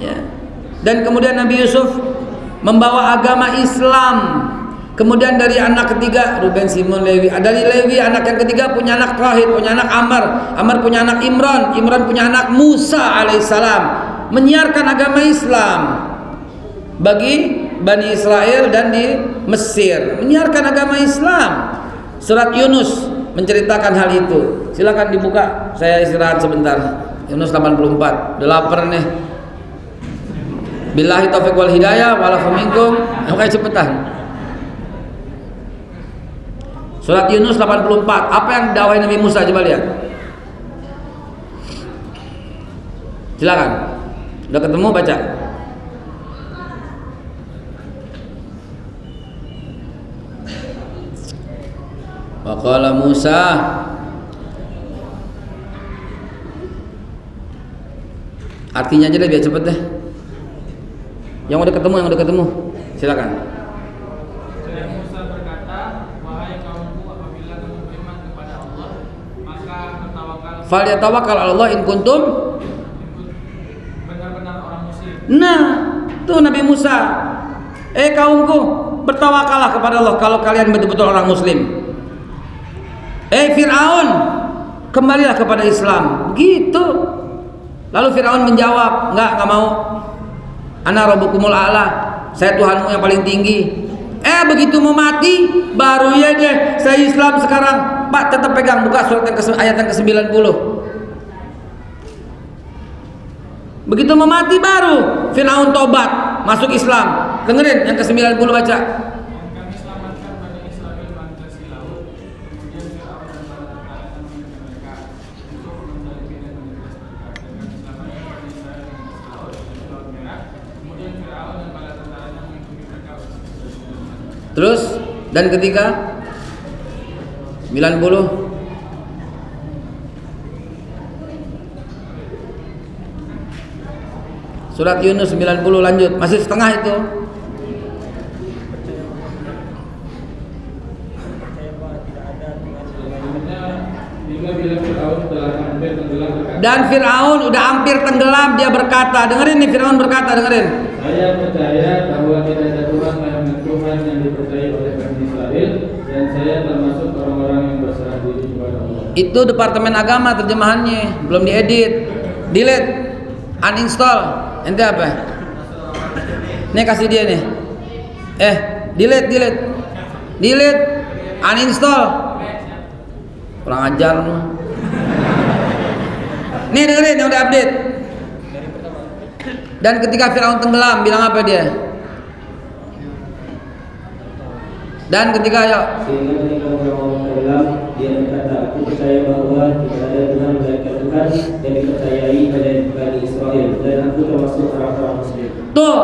ya. Dan kemudian Nabi Yusuf membawa agama Islam. Kemudian dari anak ketiga Ruben, Simon, Lewi. Dari Lewi anak yang ketiga punya anak terakhir, punya anak Amr. Amr punya anak Imran. Imran punya anak Musa alaihissalam. Menyiarkan agama Islam bagi Bani Israel dan di Mesir. Menyiarkan agama Islam. Surat Yunus menceritakan hal itu. Silakan dibuka. Saya istirahat sebentar. Yunus 84. Udah lapar nih. Billahi taufiq wal hidayah. Wa'alafu minkum. Oke, cepetan. Surat Yunus 84. Apa yang dakwahi Nabi Musa, coba lihat. Silakan. Udah ketemu, baca. Wa qala Musa, artinya aja deh biar cepet deh. Yang udah ketemu, silakan. Jadi Musa berkata, wahai kaumku, apabila kamu beriman kepada Allah, maka Falyatawakkal 'ala Allah in kuntum. benar-benar orang muslim. Nah, tuh Nabi Musa. Kaumku, bertawakallah kepada Allah kalau kalian betul-betul orang muslim. Fir'aun, kembalilah kepada Islam. Gitu. Lalu Fir'aun menjawab, enggak mau. Ana rabbukumul a'la, saya Tuhanmu yang paling tinggi. Begitu mau mati, baru ya deh, saya Islam sekarang. Pak, tetap pegang, buka surat ayat yang ke-90. Begitu mau mati baru Fir'aun tobat, masuk Islam. Dengerin yang ke-90, baca. Kami selamatkan Bani Israel bangkit di laut, kemudian Fir'aun dan bala tentaranya mengikuti mereka untuk menzalimi dan menindas mereka. Dan kami selamatkan Bani Israel bangkit di laut, di Laut Merah, kemudian Fir'aun dan bala tentaranya mengikuti mereka untuk menzalimi dan menindas. Terus dan ketiga 90. Surat Yunus 90 lanjut, masih setengah itu. Dan Fir'aun udah hampir tenggelam, dia berkata, dengerin nih, Fir'aun berkata, dengerin. Saya percaya bahwa tidak ada Tuhan melainkan Tuhan yang dipercayai oleh Bani Israel, dan saya termasuk orang-orang yang berserah diri kepada Allah. Itu Departemen Agama terjemahannya, belum diedit. Delete, uninstall. Ente apa? Nih kasih dia nih. Delete, uninstall. Kurang ajar lu. Nih dengerin yang udah update. Dan ketika Firaun tenggelam, bilang apa dia? Dan ketika sehingga ketika Firaun tenggelam, dia berkata, aku percaya bahwa tidak ada Tuhan melainkan Tuhan yang dipercayai oleh Bani Israel, dan aku termasuk orang-orang muslim. tuh.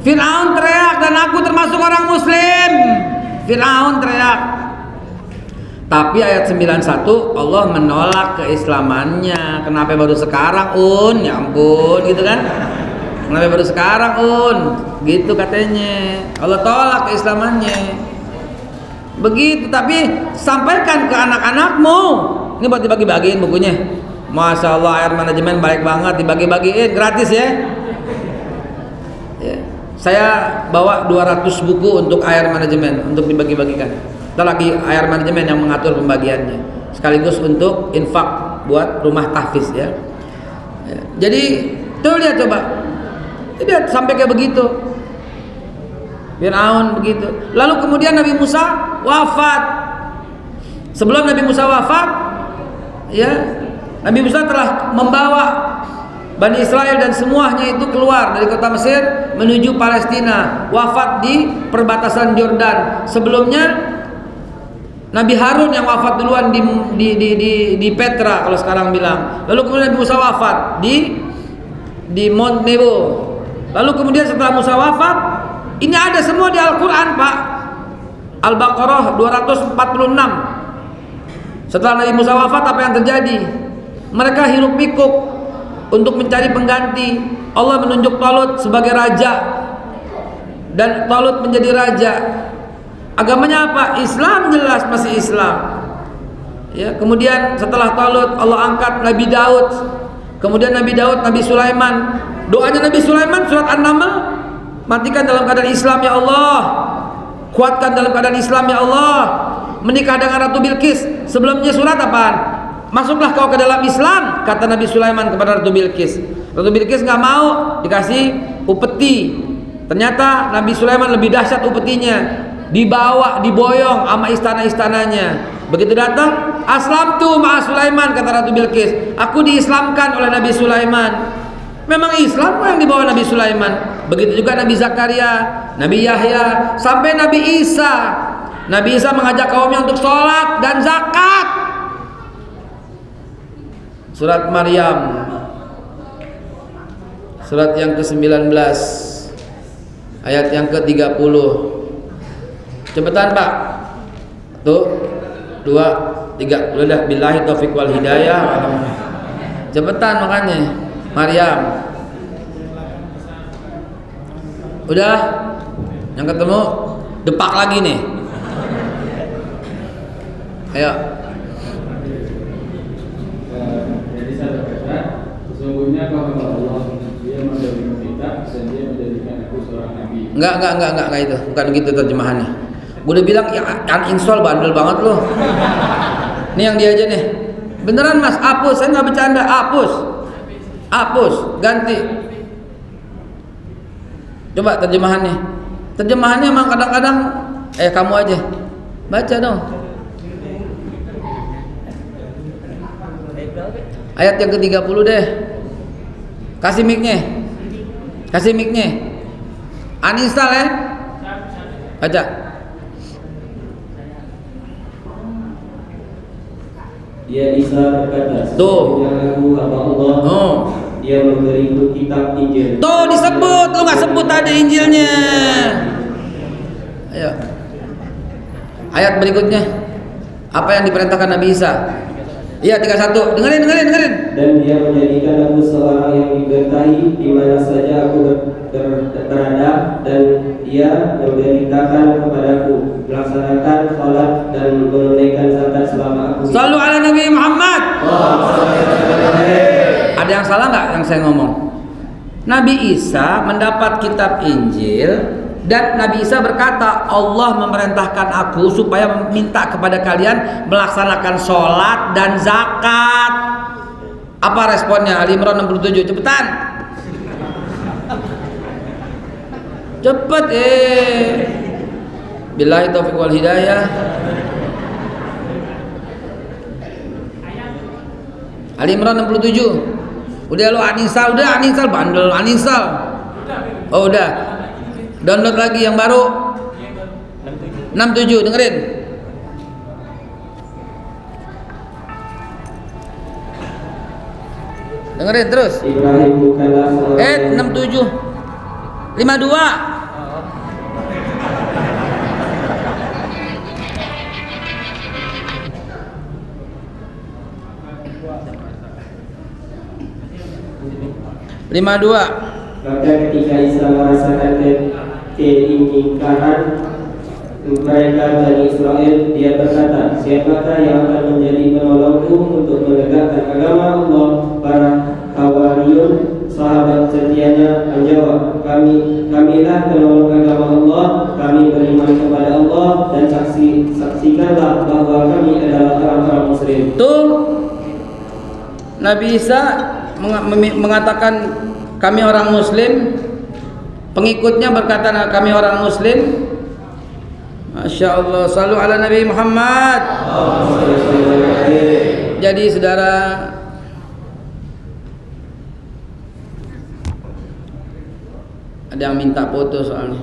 Fir'aun teriak, dan aku termasuk orang muslim. Fir'aun teriak. Tapi ayat 91 Allah menolak keislamannya. Kenapa baru sekarang, Ya ampun, gitu kan? Kenapa baru sekarang, Gitu katanya. Allah tolak keislamannya. Begitu, tapi sampaikan ke anak-anakmu. Ini buat dibagi-bagiin bukunya. Masya Allah, air manajemen baik banget, dibagi-bagiin gratis ya. Saya bawa 200 buku untuk air manajemen untuk dibagi-bagikan. Kita lagi air manajemen yang mengatur pembagiannya, sekaligus untuk infak buat rumah tahfiz ya. Jadi tuh lihat coba, lihat sampai kayak begitu. Fir'aun begitu. Lalu kemudian Nabi Musa wafat. Sebelum Nabi Musa wafat, ya, Nabi Musa telah membawa Bani Israel dan semuanya itu keluar dari kota Mesir menuju Palestina, wafat di perbatasan Yordan. Sebelumnya Nabi Harun yang wafat duluan di Petra kalau sekarang bilang. Lalu kemudian Nabi Musa wafat di Mount Nebo. Lalu kemudian setelah Musa wafat, ini ada semua di Al-Qur'an, Pak. Al-Baqarah 246. Setelah Nabi Musa wafat, apa yang terjadi? Mereka hiruk pikuk untuk mencari pengganti. Allah menunjuk Talut sebagai raja, dan Talut menjadi raja. Agamanya apa? Islam, jelas masih Islam. Ya, kemudian setelah Talut Allah angkat Nabi Daud. Kemudian Nabi Daud, Nabi Sulaiman. Doanya Nabi Sulaiman surat An-Naml, matikan dalam keadaan Islam ya Allah. Kuatkan dalam keadaan Islam ya Allah. Menikah dengan Ratu Bilqis. Sebelumnya surat apaan? Masuklah kau ke dalam Islam, kata Nabi Sulaiman kepada Ratu Bilqis. Ratu Bilqis nggak mau, dikasih upeti. Ternyata Nabi Sulaiman lebih dahsyat upetinya, dibawa, diboyong sama istana-istananya. Begitu datang, aslamtu ma'a Sulaiman, kata Ratu Bilqis. Aku diislamkan oleh Nabi Sulaiman. Memang Islam yang dibawa Nabi Sulaiman. Begitu juga Nabi Zakaria, Nabi Yahya, sampai Nabi Isa. Nabi Isa mengajak kaumnya untuk sholat dan zakat. Surat Maryam, surat yang ke-19, ayat yang ke-30. Cepetan Pak. Tuh, 2, 3. Udah, billahi taufiq wal hidayah. Cepetan makanya. Maryam. Udah? Yang ketemu depak lagi nih. Ayo. Jadi saya berkata, sesungguhnya kau hamba Allah, Dia memberikan kita dan Dia menjadikan aku seorang nabi. Enggak itu. Bukan begitu terjemahannya. Gue udah bilang ya uninstall, bandel banget lo. Nih yang dia aja nih. Beneran Mas, hapus. Saya nggak bercanda, hapus, ganti. Coba terjemahannya. Terjemahannya emang kadang-kadang kamu aja. Baca dong. Ayat yang ke-30 deh. Kasih mic-nya. Uninstall ya. Baca. Dia Isa berkata, Tuh. "Sesungguhnya aku hamba Allah. Oh. Dia memberiku kitab Injil." Tuh disebut, lu nggak sebut tadi Injilnya. Ayo. Ayat berikutnya. Apa yang diperintahkan Nabi Isa? Iya 31. Dengerin. Dan Dia menjadikan aku seorang yang diberkahi di mana saja aku berada, dan Dia memerintahkan kepadaku melaksanakan sholat dan menunaikan zakat selama aku. Shallu ala Nabi Muhammad. Ada yang salah nggak yang saya ngomong? Nabi Isa mendapat kitab Injil dan Nabi Isa berkata, Allah memerintahkan aku supaya minta kepada kalian melaksanakan sholat dan zakat. Apa responnya? Ali Imran 67. Cepetan. Cepet billahi taufiq wal hidayah. Ali Imran 67. Udah lo uninstall, bandel, uninstall. Oh udah. Download lagi yang baru. 67, dengerin. Dengerin terus. Ibrahim bukanlah seorang 67 52. Maka ketika Isa merasakan keingkaran mereka Bani Israel, dia berkata, siapakah yang akan menjadi penolongku untuk menegakkan agama Allah? Para Hawariyun, sahabat setianya, menjawab, kamilah penolong agama Allah, kami beriman kepada Allah, dan saksikanlah bahwa kami adalah orang-orang Muslim. Tuh Nabi Isa mengatakan kami orang Muslim, pengikutnya berkata kami orang Muslim. Masya Allah, shallu ala Nabi Muhammad. Jadi saudara, ada yang minta foto soalnya.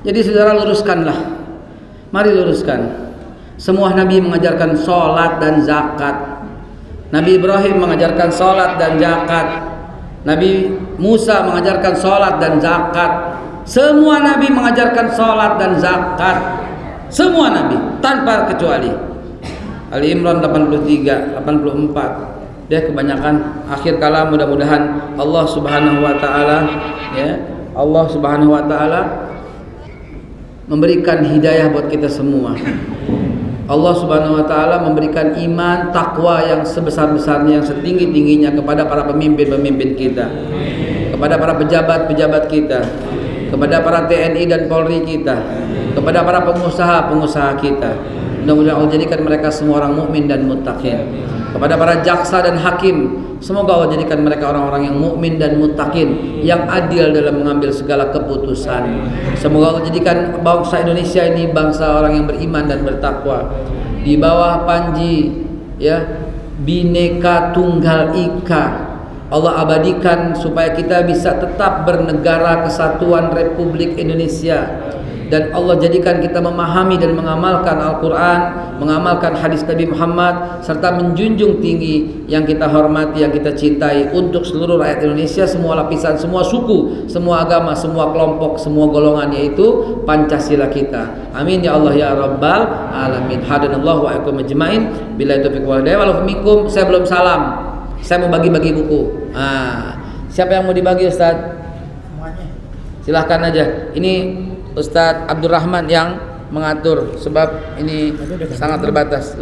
Jadi saudara luruskanlah. Mari luruskan. Semua Nabi mengajarkan sholat dan zakat. Nabi Ibrahim mengajarkan sholat dan zakat. Nabi Musa mengajarkan sholat dan zakat. Semua Nabi mengajarkan sholat dan zakat. Semua Nabi tanpa kecuali. Ali Imran 83, 84. Dia kebanyakan akhir kalam, mudah-mudahan Allah Subhanahu wa taala Allah Subhanahu wa taala memberikan hidayah buat kita semua. Allah Subhanahu wa taala memberikan iman, takwa yang sebesar-besarnya, yang setinggi-tingginya kepada para pemimpin-pemimpin kita, kepada para pejabat-pejabat kita, kepada para TNI dan Polri kita, kepada para pengusaha-pengusaha kita. Mudah-mudahan Allah jadikan mereka semua orang mukmin dan muttaqin. kepada para jaksa dan hakim. Semoga Allah jadikan mereka orang-orang yang mukmin dan muttaqin, yang adil dalam mengambil segala keputusan. Semoga Allah jadikan bangsa Indonesia ini bangsa orang yang beriman dan bertakwa. Di bawah panji ya Bhinneka Tunggal Ika, Allah abadikan supaya kita bisa tetap bernegara kesatuan Republik Indonesia. Dan Allah jadikan kita memahami dan mengamalkan Al-Quran, mengamalkan hadis Nabi Muhammad, serta menjunjung tinggi yang kita hormati, yang kita cintai untuk seluruh rakyat Indonesia, semua lapisan, semua suku, semua agama, semua kelompok, semua golongan, yaitu Pancasila kita. Amin ya Allah ya Rabbal Alamin. Hadanallahu wa iyyakum ajmain. Billahi taufiq wal hidayah. Walaupun minkum, saya belum salam. Saya mau bagi-bagi buku. Siapa yang mau dibagi, Ustaz? Semuanya. Silahkan aja. Ini Ustadz Abdurrahman yang mengatur sebab ini sangat terbatas.